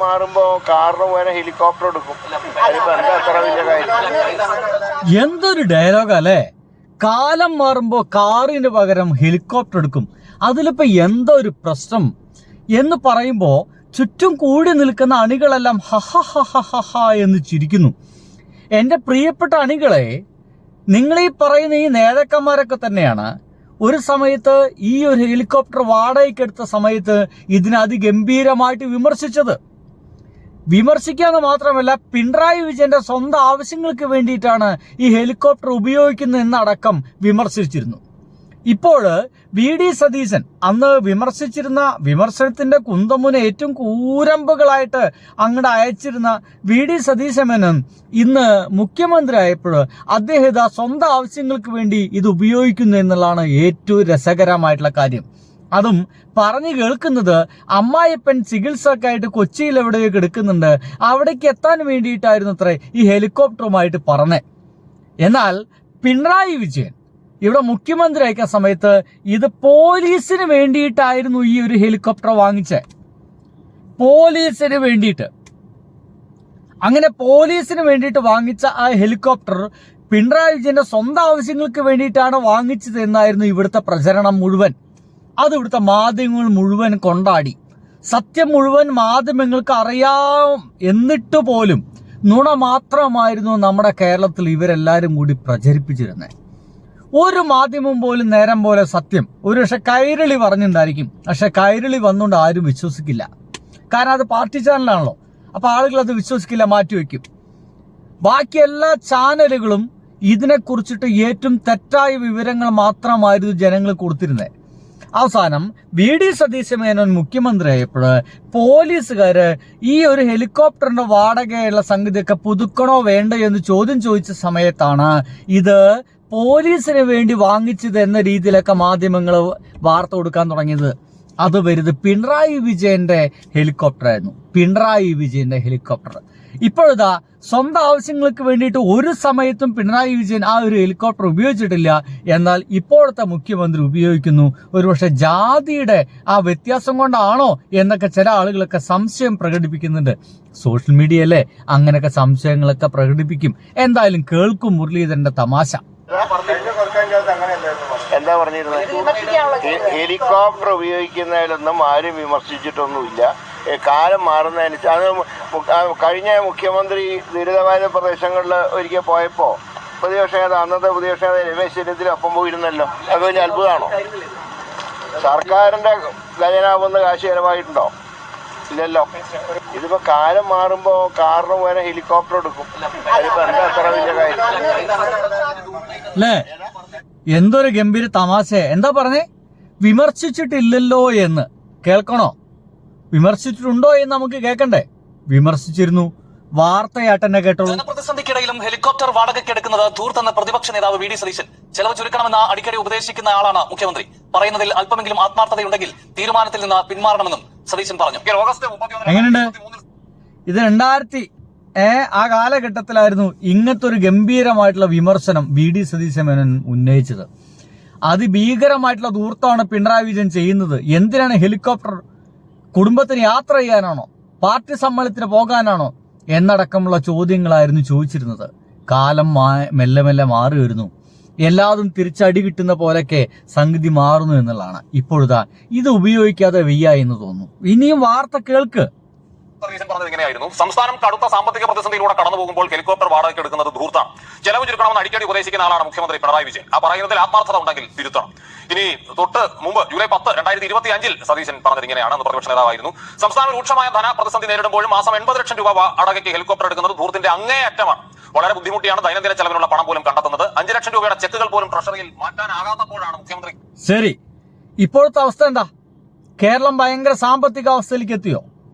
മാറുമ്പോ കാറിന് പോയാൽ ഹെലികോപ്റ്റർ എടുക്കും. അതിപ്പോ എന്താ അത്ര വലിയ കാര്യം? എന്തൊരു ഡയലോഗ് അല്ലേ? കാലം മാറുമ്പോ കാറിന് പകരം ഹെലികോപ്റ്റർ എടുക്കും. അതിലിപ്പോ എന്തോ ഒരു പ്രശ്നം എന്ന് പറയുമ്പോ ചുറ്റും കൂടി നിൽക്കുന്ന അണികളെല്ലാം ഹഹ എന്ന് ചിരിക്കുന്നു. എൻ്റെ പ്രിയപ്പെട്ട അണികളെ, നിങ്ങൾ ഈ പറയുന്ന ഈ നേതാക്കന്മാരൊക്കെ തന്നെയാണ് ഒരു സമയത്ത് ഈ ഒരു ഹെലികോപ്റ്റർ വാടകയ്ക്ക് എടുത്ത സമയത്ത് ഇതിനെ അതിഗംഭീരമായിട്ട് വിമർശിച്ചത്. വിമർശിക്കാന്ന് മാത്രമല്ല, പിണറായി വിജയന്റെ സ്വന്തം ആവശ്യങ്ങൾക്ക് വേണ്ടിയിട്ടാണ് ഈ ഹെലികോപ്റ്റർ ഉപയോഗിക്കുന്നത് എന്നടക്കം വിമർശിച്ചിരുന്നു. ഇപ്പോൾ വി.ഡി. സതീശൻ അന്ന് വിമർശിച്ചിരുന്ന വിമർശനത്തിന്റെ കുന്തമുന ഏറ്റവും കൂരമ്പുകളായിട്ട് അങ്ങോട്ട് അയച്ചിരുന്ന വി.ഡി. സതീശൻ ഇന്ന് മുഖ്യമന്ത്രി ആയപ്പോൾ അദ്ദേഹം സ്വന്തം ആവശ്യങ്ങൾക്ക് വേണ്ടി ഇത് ഉപയോഗിക്കുന്നു എന്നുള്ളതാണ് ഏറ്റവും രസകരമായിട്ടുള്ള കാര്യം. അതും പറഞ്ഞു കേൾക്കുന്നത് അമ്മായിപ്പൻ ചികിത്സക്കായിട്ട് കൊച്ചിയിൽ എവിടെയൊക്കെ എടുക്കുന്നുണ്ട്, അവിടേക്ക് എത്താൻ വേണ്ടിയിട്ടായിരുന്നു അത്രേ ഈ ഹെലികോപ്റ്ററുമായിട്ട് പറഞ്ഞത്. എന്നാൽ പിണറായി വിജയൻ ഇവിടെ മുഖ്യമന്ത്രി ആയിരിക്കുന്ന സമയത്ത് ഇത് പോലീസിന് വേണ്ടിയിട്ടായിരുന്നു ഈ ഒരു ഹെലികോപ്റ്റർ വാങ്ങിച്ചത്. പോലീസിന് വേണ്ടിയിട്ട്. അങ്ങനെ പോലീസിന് വേണ്ടിയിട്ട് വാങ്ങിച്ച ആ ഹെലികോപ്റ്റർ പിണറായി വിജയന്റെ സ്വന്തം ആവശ്യങ്ങൾക്ക് വേണ്ടിയിട്ടാണ് വാങ്ങിച്ചത് എന്നായിരുന്നു ഇവിടുത്തെ പ്രചരണം മുഴുവൻ. അത് ഇവിടുത്തെ മാധ്യമങ്ങൾ മുഴുവൻ കൊണ്ടാടി. സത്യം മുഴുവൻ മാധ്യമങ്ങൾക്ക് അറിയാം എന്നിട്ട് പോലും നുണ മാത്രമായിരുന്നു നമ്മുടെ കേരളത്തിൽ ഇവരെല്ലാവരും കൂടി പ്രചരിപ്പിച്ചിരുന്നത്. ഒരു മാധ്യമം പോലും നേരം പോലെ സത്യം ഒരു പക്ഷെ കൈരളി പറഞ്ഞിട്ടുണ്ടായിരിക്കും, പക്ഷെ കൈരളി വന്നുകൊണ്ട് ആരും വിശ്വസിക്കില്ല. കാരണം അത് പാർട്ടി ചാനലാണല്ലോ, അപ്പൊ ആളുകൾ അത് വിശ്വസിക്കില്ല, മാറ്റിവെക്കും. ബാക്കി എല്ലാ ചാനലുകളും ഇതിനെക്കുറിച്ചിട്ട് ഏറ്റവും തെറ്റായ വിവരങ്ങൾ മാത്രമായിരുന്നു ജനങ്ങൾ കൊടുത്തിരുന്നത്. അവസാനം വി.ഡി. സതീശൻ മുഖ്യമന്ത്രി ആയപ്പോൾ പോലീസുകാര് ഈ ഒരു ഹെലികോപ്റ്ററിന്റെ വാടകയുള്ള സംഗതിയൊക്കെ പുതുക്കണോ വേണ്ടോ എന്ന് ചോദ്യം ചോദിച്ച സമയത്താണ് ഇത് പോലീസിന് വേണ്ടി വാങ്ങിച്ചത് എന്ന രീതിയിലൊക്കെ മാധ്യമങ്ങൾ വാർത്ത കൊടുക്കാൻ തുടങ്ങിയത്. അത് വരുന്നത് പിണറായി വിജയന്റെ ഹെലികോപ്റ്റർ ആയിരുന്നു. പിണറായി വിജയന്റെ ഹെലികോപ്റ്റർ ഇപ്പോഴിതാ സ്വന്തം ആവശ്യങ്ങൾക്ക് വേണ്ടിയിട്ട് ഒരു സമയത്തും പിണറായി വിജയൻ ആ ഒരു ഹെലികോപ്റ്റർ ഉപയോഗിച്ചിട്ടില്ല. എന്നാൽ ഇപ്പോഴത്തെ മുഖ്യമന്ത്രി ഉപയോഗിക്കുന്നു. ഒരുപക്ഷെ ജാതിയുടെ ആ വ്യത്യാസം കൊണ്ടാണോ എന്നൊക്കെ ചില ആളുകളൊക്കെ സംശയം പ്രകടിപ്പിക്കുന്നുണ്ട്. സോഷ്യൽ മീഡിയയിലെ അങ്ങനെയൊക്കെ സംശയങ്ങളൊക്കെ പ്രകടിപ്പിക്കും. എന്തായാലും കേൾക്കും മുരളീധരന്റെ തമാശ. എന്താ പറഞ്ഞിരുന്നത്? ഹെലികോപ്റ്റർ ഉപയോഗിക്കുന്നതിലൊന്നും ആരും വിമർശിച്ചിട്ടൊന്നുമില്ല. കാലം മാറുന്നതനുസരിച്ച് അത് കഴിഞ്ഞ മുഖ്യമന്ത്രി ദുരിതബാധിത പ്രദേശങ്ങളിൽ ഒരിക്കൽ പോയപ്പോൾ അന്നത്തെ പ്രതിപക്ഷ രമേശ് ചെന്നിത്തല ഒപ്പം പോയിരുന്നല്ലോ. അത് വലിയ അത്ഭുതമാണോ? സർക്കാരിന്റെ ഖജനാവെന്ന് കാശ് ചെലവായിട്ടുണ്ടോ? ഇല്ലല്ലോ. ഇതിപ്പോ കാലം മാറുമ്പോ കാറിന് പോയാൽ ഹെലികോപ്റ്റർ എടുക്കും. അതിപ്പോ എന്താ അത്ര വലിയ കാര്യം? അല്ലേ? എന്തൊരു ഗംഭീര തമാശ. എന്താ പറഞ്ഞേ? വിമർശിച്ചിട്ടില്ലല്ലോ എന്ന് കേൾക്കണോ? വിമർശിച്ചിട്ടുണ്ടോ എന്ന് നമുക്ക് കേൾക്കണ്ടേ? വിമർശിച്ചിരുന്നു. വാർത്തയാട്ടെന്നെ കേട്ടോളൂ. പ്രതിസന്ധിക്കിടയിലും ഹെലികോപ്റ്റർ വാടകയ്ക്ക് എടുക്കുന്നത് ധൂർത്തെന്ന പ്രതിപക്ഷ നേതാവ് വി.ഡി. സതീശൻ ചെലവ് ചുരുക്കണമെന്ന് അടിക്കടി ഉപദേശിക്കുന്ന ആളാണ് മുഖ്യമന്ത്രി. പറയുന്നതിൽ അല്പമെങ്കിലും ആത്മാർത്ഥതയുണ്ടെങ്കിൽ തീരുമാനത്തിൽ നിന്ന് പിന്മാറണമെന്നും സതീശൻ പറഞ്ഞു. എങ്ങനെയുണ്ട് ഇത്? 2000 ആ കാലഘട്ടത്തിലായിരുന്നു ഇങ്ങനത്തെ ഒരു ഗംഭീരമായിട്ടുള്ള വിമർശനം വി.ഡി. സതീശൻ ഉന്നയിച്ചത്. അതിഭീകരമായിട്ടുള്ള ധൂർത്താണ് പിണറായി വിജയൻ ചെയ്യുന്നത്. എന്തിനാണ് ഹെലികോപ്റ്റർ? കുടുംബത്തിന് യാത്ര ചെയ്യാനാണോ? പാർട്ടി സമ്മേളനത്തിന് പോകാനാണോ? എന്നടക്കമുള്ള ചോദ്യങ്ങളായിരുന്നു ചോദിച്ചിരുന്നത്. കാലം മെല്ലെ മെല്ലെ മാറി വരുന്നു. എല്ലാതും തിരിച്ചടി കിട്ടുന്ന പോലൊക്കെ സംഗതി മാറുന്നു എന്നുള്ളതാണ്. ഇപ്പോഴാ ഇത് ഉപയോഗിക്കാതെ വയ്യ എന്ന് തോന്നുന്നു. ഇനിയും വാർത്ത കേൾക്ക്. പറഞ്ഞത് ഇങ്ങനെയായിരുന്നു: സംസ്ഥാനം കടുത്ത സാമ്പത്തിക പ്രതിസന്ധിയിലൂടെ കടന്നു പോകുമ്പോൾ ഹെലികോപ്റ്റർ വാടകയ്ക്ക് എടുക്കുന്നത് ധൂർത്താണ്. ചെലവ് ചുരുക്കണമെന്ന് അടിക്കടി ഉപദേശിക്കുന്ന ആളാണ് മുഖ്യമന്ത്രി പിണറായി വിജയൻ. ആ പറയുന്നതിൽ ആത്മാർത്ഥത ഉണ്ടെങ്കിൽ തിരുത്തണം. ഇനി തൊട്ട് മുമ്പ് ജൂലൈ 10, 2025 സതീശൻ പറഞ്ഞത് ഇങ്ങനെയാണ്. പ്രതിപക്ഷ നേതാവായിരുന്നു. സംസ്ഥാനം രൂക്ഷമായ ധന പ്രതിസന്ധി നേരിടുമ്പോഴും മാസം 80 ലക്ഷം രൂപ വാടകയ്ക്ക് ഹെലികോപ്റ്റർ എടുക്കുന്നത് ധൂർത്തിന്റെ അങ്ങേയറ്റമാണ്. വളരെ ബുദ്ധിമുട്ടിയാണ് ദൈനംദിന ചെലവിനുള്ള പണം പോലും കണ്ടെത്തുന്നത്. 5 ലക്ഷം രൂപയുടെ ചെക്കുകൾ പോലും ട്രഷറിയിൽ മാറ്റാനാകാത്തപ്പോഴാണ് മുഖ്യമന്ത്രി. ശരി, ഇപ്പോഴത്തെ അവസ്ഥ എന്താ? കേരളം ഭയങ്കര സാമ്പത്തിക അവസ്ഥയിലേക്ക് എത്തിയോ?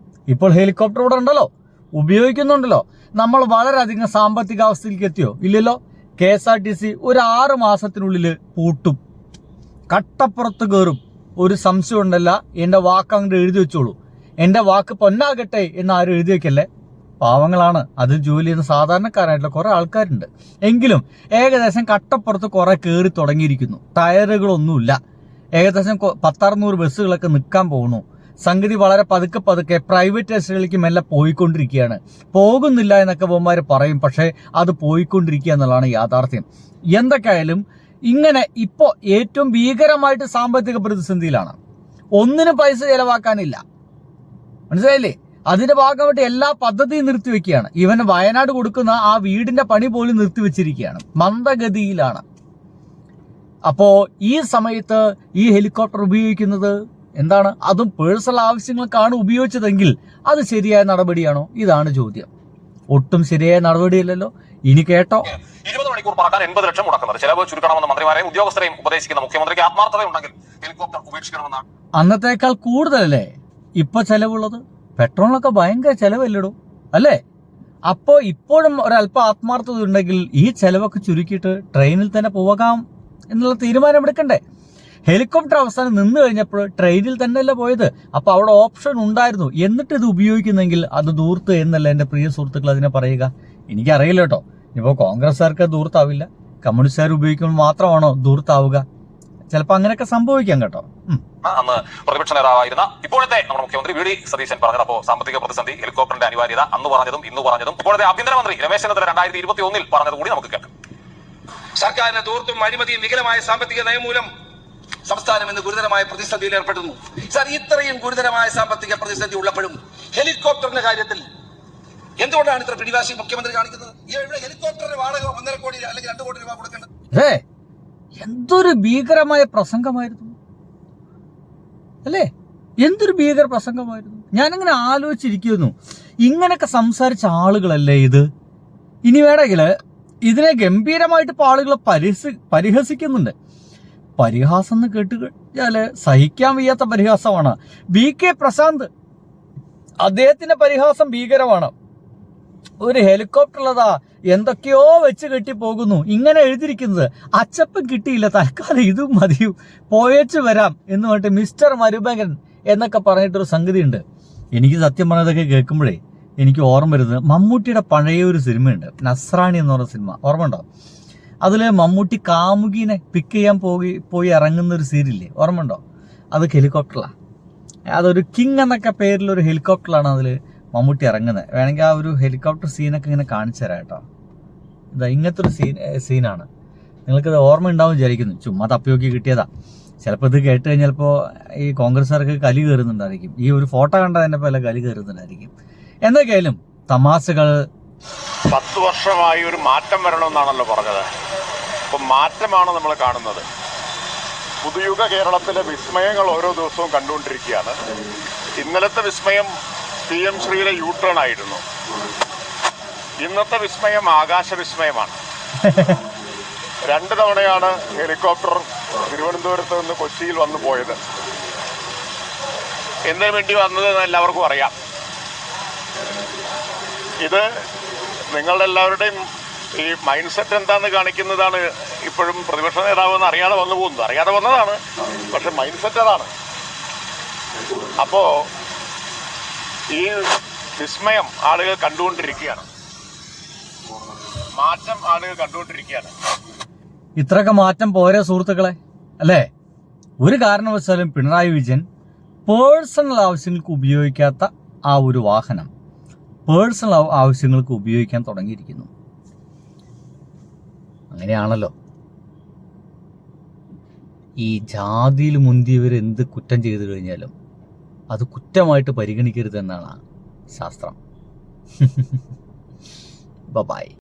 ഇപ്പോൾ ഹെലികോപ്റ്റർ ഇവിടെ ഉണ്ടല്ലോ, ഉപയോഗിക്കുന്നുണ്ടല്ലോ. നമ്മൾ വളരെയധികം സാമ്പത്തിക അവസ്ഥയിലേക്ക് എത്തിയോ? ഇല്ലല്ലോ. KSRTC ഒരു 6 മാസത്തിനുള്ളിൽ പൂട്ടും, കട്ടപ്പുറത്ത് കയറും. ഒരു സംശയം ഉണ്ടല്ല. എന്റെ വാക്ക് അങ്ങോട്ട് എഴുതി വെച്ചോളൂ. എന്റെ വാക്ക് പൊന്നാകട്ടെ എന്ന് ആരും എഴുതി വെക്കല്ലേ. പാവങ്ങളാണ് അതിൽ ജോലി ചെയ്യുന്ന സാധാരണക്കാരായിട്ടുള്ള കുറെ ആൾക്കാരുണ്ട്. എങ്കിലും ഏകദേശം കട്ടപ്പുറത്ത് കുറെ കയറി തുടങ്ങിയിരിക്കുന്നു. ടയറുകളൊന്നുമില്ല. ഏകദേശം 100-600 ബസ്സുകളൊക്കെ നിൽക്കാൻ പോകുന്നു. സംഗതി വളരെ പതുക്കെ പതുക്കെ പ്രൈവറ്റൈസേഷനിലേക്ക് മെല്ലെ പോയിക്കൊണ്ടിരിക്കുകയാണ്. പോകുന്നില്ല എന്നൊക്കെ ബൊമ്മാർ പറയും, പക്ഷേ അത് പോയിക്കൊണ്ടിരിക്കുക എന്നുള്ളതാണ് യാഥാർത്ഥ്യം. എന്തൊക്കെയായാലും ഇങ്ങനെ ഇപ്പോൾ ഏറ്റവും ഭീകരമായിട്ട് സാമ്പത്തിക പ്രതിസന്ധിയിലാണ്. ഒന്നിനും പൈസ ചെലവാക്കാനില്ല, മനസ്സിലായില്ലേ? അതിന്റെ ഭാഗമായിട്ട് എല്ലാ പദ്ധതിയും നിർത്തിവെക്കുകയാണ്. ഇവന് വയനാട് കൊടുക്കുന്ന ആ വീടിന്റെ പണി പോലും നിർത്തിവെച്ചിരിക്കുകയാണ്, മന്ദഗതിയിലാണ്. അപ്പോ ഈ സമയത്ത് ഈ ഹെലികോപ്റ്റർ ഉപയോഗിക്കുന്നത് എന്താണ്? അതും പേഴ്സണൽ ആവശ്യങ്ങൾക്കാണ് ഉപയോഗിച്ചതെങ്കിൽ അത് ശരിയായ നടപടിയാണോ? ഇതാണ് ചോദ്യം. ഒട്ടും ശരിയായ നടപടിയല്ലല്ലോ. ഇനി കേട്ടോ, 20 മണിക്കൂർ പറക്കാൻ 80 ലക്ഷം മുടക്കുന്നത് ചെലവ് ചുരുക്കണമെന്ന് മന്ത്രിമാരെയും ഉദ്യോഗസ്ഥരെയും ഉപദേശിക്കുന്ന മുഖ്യമന്ത്രിക്ക് ആത്മാർത്ഥതയുണ്ടെങ്കിൽ ഹെലികോപ്റ്റർ ഉപേക്ഷിക്കണമെന്നാണ്. അന്നത്തേക്കാൾ കൂടുതലല്ലേ ഇപ്പൊ ചെലവുള്ളത്? പെട്രോളിനൊക്കെ ഭയങ്കര ചെലവല്ലടോ, അല്ലേ? അപ്പോൾ ഇപ്പോഴും ഒരല്പം ആത്മാർത്ഥത ഉണ്ടെങ്കിൽ ഈ ചെലവൊക്കെ ചുരുക്കിയിട്ട് ട്രെയിനിൽ തന്നെ പോകാം എന്നുള്ള തീരുമാനം എടുക്കണ്ടേ? ഹെലികോപ്റ്റർ അവസാനം നിന്ന് കഴിഞ്ഞപ്പോൾ ട്രെയിനിൽ തന്നെയല്ല പോയത്. അപ്പോൾ അവിടെ ഓപ്ഷൻ ഉണ്ടായിരുന്നു. എന്നിട്ട് ഇത് ഉപയോഗിക്കുന്നെങ്കിൽ അത് ദൂർത്ത് എന്നല്ല എൻ്റെ പ്രിയ സുഹൃത്തുക്കൾ അതിനെ പറയുക. എനിക്കറിയില്ല കേട്ടോ. ഇപ്പോൾ കോൺഗ്രസ്സുകാർക്ക് ദൂർത്താവില്ല, കമ്മ്യൂണിസ്റ്റുകാർ ഉപയോഗിക്കുമ്പോൾ മാത്രമാണോ ദൂർത്താവുക? ചിലപ്പോൾ അങ്ങനെയൊക്കെ സംഭവിക്കാം കേട്ടോ. അന്ന് പ്രതിപക്ഷ നേതാവായിരുന്ന ഇപ്പോഴത്തെ നമ്മുടെ മുഖ്യമന്ത്രി വി ഡി സതീശൻ പറഞ്ഞത്. അപ്പോൾ സാമ്പത്തിക പ്രതിസന്ധി, ഹെലികോപ്റ്ററിന്റെ അനിവാര്യത അന്ന് പറഞ്ഞതും ഇന്ന് പറഞ്ഞതും ഇപ്പോഴത്തെ ആഭ്യന്തരമന്ത്രി രമേശ് ചെന്നിത്തല 2021 പറഞ്ഞത് കൂടി നമുക്ക് കേൾക്കാം. സർക്കാരിന്റെ ദൂർത്തും അഴിമതിയും വികലമായ സാമ്പത്തിക നയം മൂലം സംസ്ഥാനം ഇന്ന് ഗുരുതരമായ പ്രതിസന്ധിയിൽ ഏർപ്പെടുന്നു. സാർ, ഇത്രയും ഗുരുതരമായ സാമ്പത്തിക പ്രതിസന്ധി ഉള്ളപ്പോഴും ഹെലികോപ്റ്ററിന്റെ കാര്യത്തിൽ എന്തുകൊണ്ടാണ് ഇത്ര പിടിവാശി മുഖ്യമന്ത്രി കാണിക്കുന്നത്? ഇവിടെ ഹെലികോപ്റ്ററിന്റെ വാടക 1.5 കോടി അല്ലെങ്കിൽ 2 കോടി രൂപ കൊടുക്കേണ്ടത്. എന്തൊരു ഭീകരമായ പ്രസംഗമായിരുന്നു അല്ലേ? എന്തൊരു ഭീകര പ്രസംഗമായിരുന്നു. ഞാനിങ്ങനെ ആലോചിച്ചിരിക്കുന്നു, ഇങ്ങനെയൊക്കെ സംസാരിച്ച ആളുകളല്ലേ ഇത്? ഇനി വേണമെങ്കിൽ ഇതിനെ ഗംഭീരമായിട്ട് ഇപ്പോൾ ആളുകൾ പരിഹസിക്കുന്നുണ്ട്. പരിഹാസം എന്ന് കേട്ടുകഴിഞ്ഞാല് സഹിക്കാൻ വയ്യാത്ത പരിഹാസമാണ്. VK പ്രശാന്ത്, അദ്ദേഹത്തിന്റെ പരിഹാസം ഭീകരമാണ്. ഒരു ഹെലികോപ്റ്ററിലതാ എന്തൊക്കെയോ വെച്ച് കെട്ടി പോകുന്നു, ഇങ്ങനെ എഴുതിയിരിക്കുന്നത്. അച്ചപ്പം കിട്ടിയില്ല, തൽക്കാലം ഇതും മതിയും, പോയേച്ചു വരാം എന്ന് പറഞ്ഞിട്ട് മിസ്റ്റർ മരുമകൻ എന്നൊക്കെ പറഞ്ഞിട്ടൊരു സംഗതി ഉണ്ട്. എനിക്ക് സത്യം പറഞ്ഞതൊക്കെ കേൾക്കുമ്പോഴേ എനിക്ക് ഓർമ്മ വരുന്നത് മമ്മൂട്ടിയുടെ പഴയ ഒരു സിനിമയുണ്ട്, നസ്രാണി എന്ന് പറഞ്ഞ സിനിമ. ഓർമ്മ ഉണ്ടോ? അതിൽ മമ്മൂട്ടി കാമുകീനെ പിക്ക് ചെയ്യാൻ പോയി ഇറങ്ങുന്ന ഒരു സീരിയല്ലേ, ഓർമ്മ ഉണ്ടോ? അത് ഹെലികോപ്റ്ററിലാണ്. അതൊരു കിങ് എന്നൊക്കെ പേരിലൊരു ഹെലികോപ്റ്ററിലാണ് അതിൽ മമ്മൂട്ടി ഇറങ്ങുന്നത്. വേണമെങ്കിൽ ആ ഒരു ഹെലികോപ്റ്റർ സീനൊക്കെ ഇങ്ങനെ കാണിച്ചു തരാം കേട്ടോ. ഇതാ ഇങ്ങനത്തെ ഒരു സീനാണ്. നിങ്ങൾക്കത് ഓർമ്മ ഉണ്ടാവും വിചാരിക്കുന്നു, ചുമ്മാ തപ്പിയോക്കി കിട്ടിയതാ. ചിലപ്പോൾ ഇത് കേട്ട് കഴിഞ്ഞാൽ ചിലപ്പോൾ ഈ കോൺഗ്രസ്സുകാർക്ക് കലി കയറുന്നുണ്ടായിരിക്കും. ഈ ഒരു ഫോട്ടോ കണ്ടതിൻ്റെ പോലെ കലി കയറുന്നുണ്ടായിരിക്കും. എന്തൊക്കെയായാലും തമാശകൾ. 10 വർഷമായി ഒരു മാറ്റം വരണമെന്നാണല്ലോ പറഞ്ഞത്. അപ്പം മാറ്റമാണ് നമ്മൾ കാണുന്നത്. പുതുയുഗ കേരളത്തിലെ വിസ്മയങ്ങൾ ഓരോ ദിവസവും കണ്ടുകൊണ്ടിരിക്കുകയാണ്. ഇന്നലത്തെ വിസ്മയം PM ശ്രീയുടെ യൂട്ടേൺ ആയിരുന്നു. ഇന്നത്തെ വിസ്മയം ആകാശ വിസ്മയമാണ്. 2 തവണയാണ് ഹെലികോപ്റ്റർ തിരുവനന്തപുരത്ത് നിന്ന് കൊച്ചിയിൽ വന്നു പോയത്. എന്തിനു വേണ്ടി വന്നത് എന്ന് എല്ലാവർക്കും അറിയാം. ഇത് നിങ്ങളുടെ എല്ലാവരുടെയും ഈ മൈൻഡ് സെറ്റ് എന്താണെന്ന് കാണിക്കുന്നതാണ്. ഇപ്പോഴും പ്രതിപക്ഷ നേതാവെന്ന് അറിയാതെ വന്നു പോകുന്നത്, അറിയാതെ വന്നതാണ്, പക്ഷെ മൈൻഡ് സെറ്റ് അതാണ്. അപ്പോൾ ഈ വിസ്മയം ആളുകൾ കണ്ടുകൊണ്ടിരിക്കുകയാണ്, മാറ്റം ആളുകൾ കണ്ടുകൊണ്ടിരിക്കുകയാണ്. ഇത്രയൊക്കെ മാറ്റം പോരെ സുഹൃത്തുക്കളെ, അല്ലേ? ഒരു കാരണവശാലും പിണറായി വിജയൻ പേഴ്സണൽ ആവശ്യങ്ങൾക്ക് ഉപയോഗിക്കാത്ത ആ ഒരു വാഹനം പേഴ്സണൽ ആവശ്യങ്ങൾക്ക് ഉപയോഗിക്കാൻ തുടങ്ങിയിരിക്കുന്നു. അങ്ങനെയാണല്ലോ. ഈ ജാതിയിൽ മുന്തിയവർ എന്ത് കുറ്റം ചെയ്തു കഴിഞ്ഞാലും അത് കുറ്റമായിട്ട് പരിഗണിക്കരുതെന്നാണ് ശാസ്ത്രം. ബൈ.